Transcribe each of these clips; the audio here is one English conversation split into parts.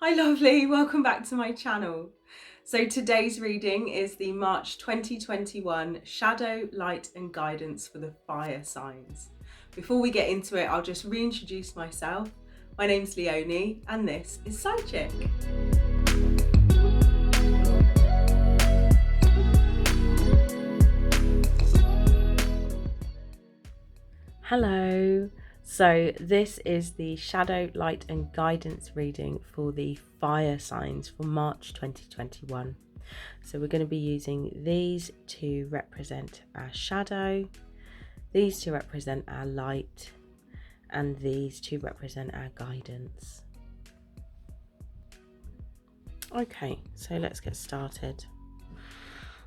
Hi lovely, welcome back to my channel. So today's reading is the March 2021 Shadow, Light and Guidance for the Fire Signs. Before we get into it, I'll just reintroduce myself. My name's Leonie and this is Side Chick. Hello. So this is the Shadow, Light and Guidance reading for the Fire Signs for March 2021. So we're going to be using these to represent our shadow, these to represent our light, and these to represent our guidance. Okay, so let's get started.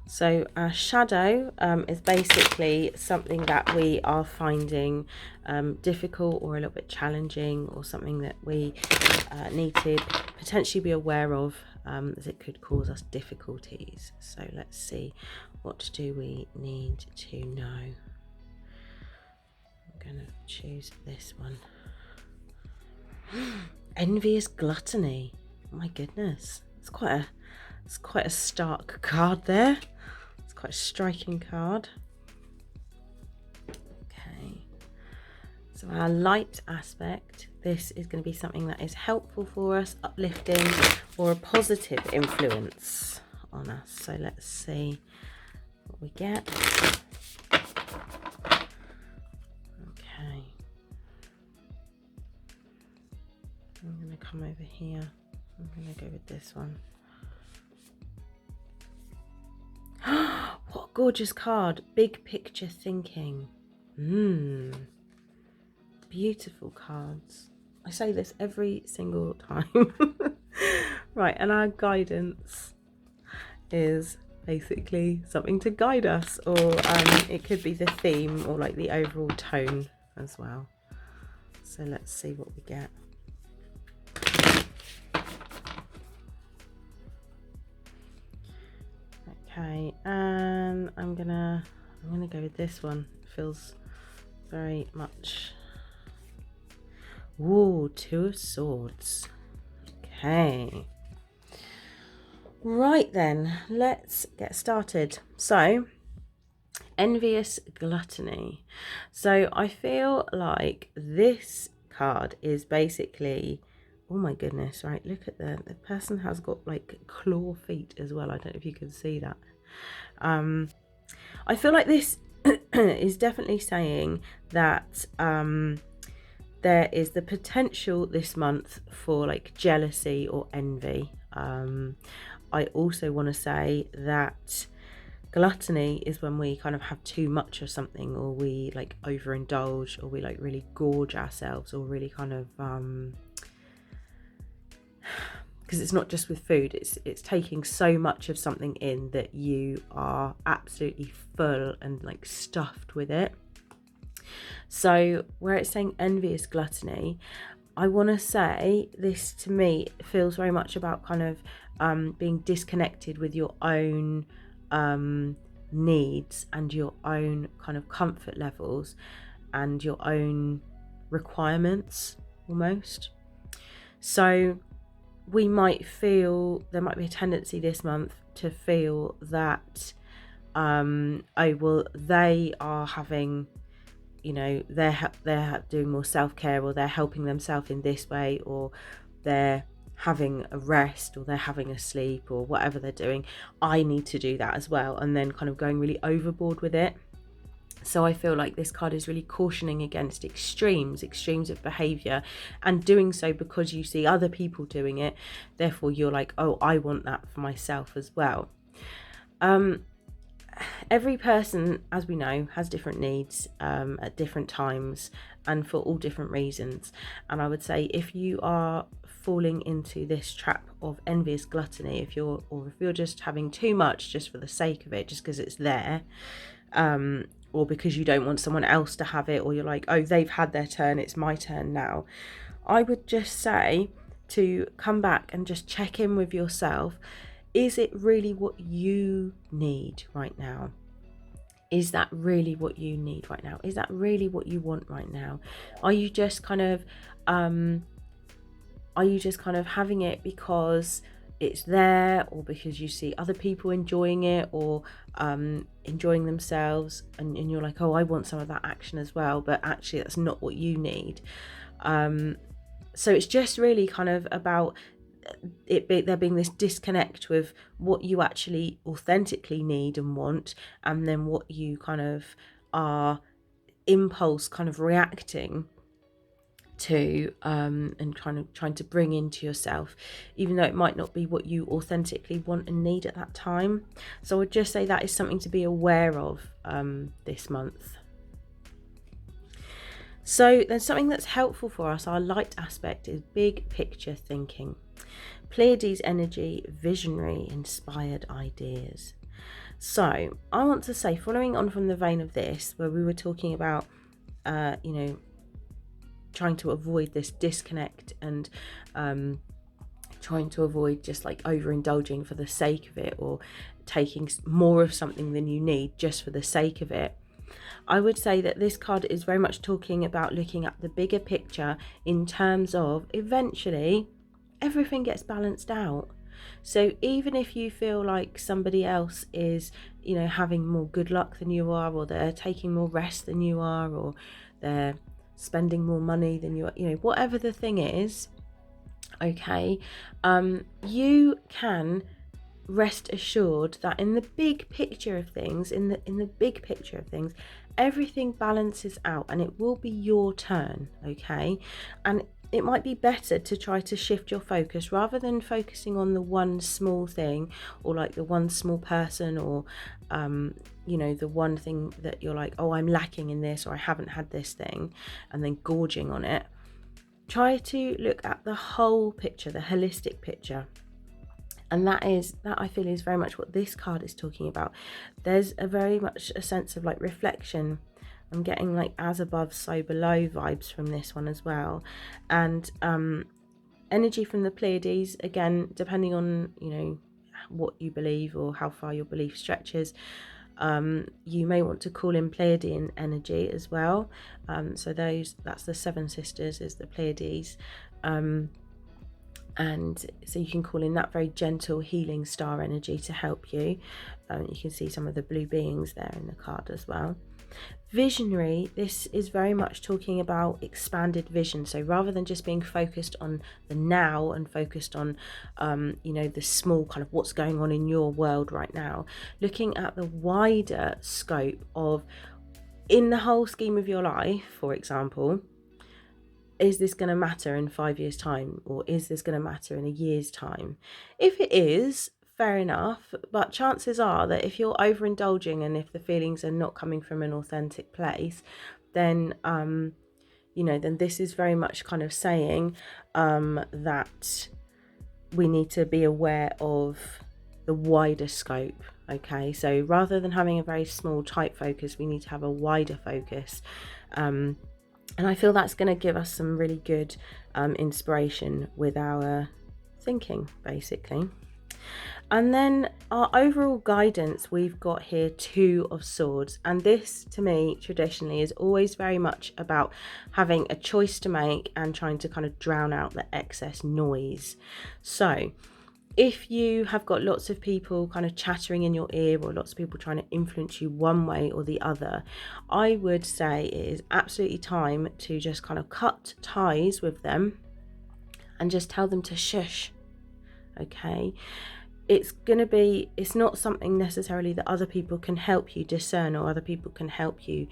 So our shadow is basically something that we are finding difficult or a little bit challenging, or something that we need to potentially be aware of, as it could cause us difficulties. So let's see, what do we need to know? I'm going to choose this one. Envious gluttony. Oh my goodness, it's quite a stark card there. It's quite a striking card. Okay, so our light aspect, this is going to be something that is helpful for us, uplifting, or a positive influence on us. So let's see what we get. Okay, I'm going to come over here. I'm going to go with this one. What a gorgeous card. Big picture thinking. Beautiful cards. I say this every single time. Right, and our guidance is basically something to guide us, or it could be the theme or like the overall tone as well. So let's see what we get. Okay, and I'm gonna go with this one. It feels very much. Ooh, Two of Swords. Okay. Right then, let's get started. So, envious gluttony. So I feel like this card is basically, oh my goodness, right, look at the person has got like claw feet as well. I don't know if you can see that. I feel like this is definitely saying that there is the potential this month for like jealousy or envy. I also want to say that gluttony is when we kind of have too much of something, or we like overindulge, or we like really gorge ourselves, or really kind of because it's not just with food, it's taking so much of something in that you are absolutely full and like stuffed with it. So where it's saying envious gluttony, I want to say this, to me feels very much about kind of being disconnected with your own needs and your own kind of comfort levels and your own requirements well. So we might feel, there might be a tendency this month to feel that oh well, they are having, you know, they're doing more self-care, or they're helping themselves in this way, or they're having a rest, or they're having a sleep, or whatever they're doing, I need to do that as well, and then kind of going really overboard with it. So I feel like this card is really cautioning against extremes of behavior, and doing so because you see other people doing it, therefore you're like, oh, I want that for myself as well. Every person, as we know, has different needs at different times and for all different reasons. And I would say if you are falling into this trap of envious gluttony, if you're just having too much just for the sake of it, just because it's there, or because you don't want someone else to have it, or you're like, oh, they've had their turn, it's my turn now, I would just say to come back and just check in with yourself. Is it really what you need right now? Is that really what you need right now? Is that really what you want right now? Are you just kind of Are you just kind of having it because it's there, or because you see other people enjoying it, or enjoying themselves, and you're like, oh, I want some of that action as well, but actually that's not what you need. So it's just really kind of about there being this disconnect with what you actually authentically need and want, and then what you kind of are impulse kind of reacting to, and trying to bring into yourself, even though it might not be what you authentically want and need at that time. So I would just say that is something to be aware of this month. So then something that's helpful for us, our light aspect, is big picture thinking. Pleiades energy, visionary, inspired ideas. So I want to say, following on from the vein of this, where we were talking about, trying to avoid this disconnect, and trying to avoid just like overindulging for the sake of it, or taking more of something than you need just for the sake of it. I would say that this card is very much talking about looking at the bigger picture in terms of eventually everything gets balanced out. So even if you feel like somebody else is, having more good luck than you are, or they're taking more rest than you are, or they're spending more money than you are, whatever the thing is, okay, you can rest assured that in the big picture of things, everything balances out, and it will be your turn, okay? And it might be better to try to shift your focus, rather than focusing on the one small thing, or like the one small person, or the one thing that you're like, oh, I'm lacking in this, or I haven't had this thing, and then gorging on it. Try to look at the whole picture, the holistic picture. And that I feel is very much what this card is talking about. There's a very much a sense of like reflection. I'm getting like as above, so below vibes from this one as well. And energy from the Pleiades, again, depending on, what you believe or how far your belief stretches. You may want to call in Pleiadian energy as well. So that's the seven sisters, is the Pleiades. And so you can call in that very gentle healing star energy to help you. You can see some of the blue beings there in the card as well. Visionary, this is very much talking about expanded vision. So rather than just being focused on the now and focused on the small kind of what's going on in your world right now, looking at the wider scope of, in the whole scheme of your life, for example, is this going to matter in 5 years' time, or is this going to matter in a year's time? If it is, fair enough, but chances are that if you're overindulging, and if the feelings are not coming from an authentic place, then then this is very much kind of saying that we need to be aware of the wider scope. Okay, so rather than having a very small tight focus, we need to have a wider focus. And I feel that's going to give us some really good inspiration with our thinking, basically. And then our overall guidance, we've got here Two of Swords. And this, to me, traditionally is always very much about having a choice to make and trying to kind of drown out the excess noise. So if you have got lots of people kind of chattering in your ear, or lots of people trying to influence you one way or the other, I would say it is absolutely time to just kind of cut ties with them and just tell them to shush. Okay, it's not something necessarily that other people can help you discern, or other people can help you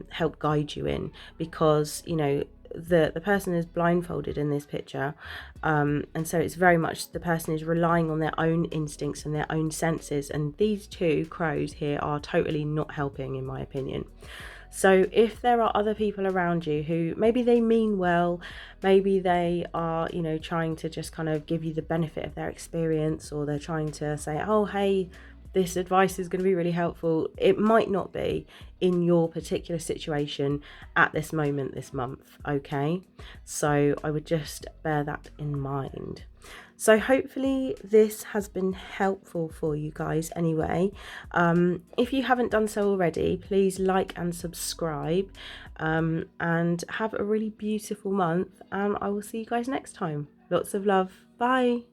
help guide you in, because the person is blindfolded in this picture, and so it's very much the person is relying on their own instincts and their own senses, and these two crows here are totally not helping, in my opinion. So if there are other people around you who maybe they mean well, maybe they are trying to just kind of give you the benefit of their experience, or they're trying to say, oh hey, this advice is going to be really helpful. It might not be in your particular situation at this moment this month, okay? So I would just bear that in mind. So hopefully this has been helpful for you guys anyway. If you haven't done so already, please like and subscribe, and have a really beautiful month, and I will see you guys next time. Lots of love. Bye.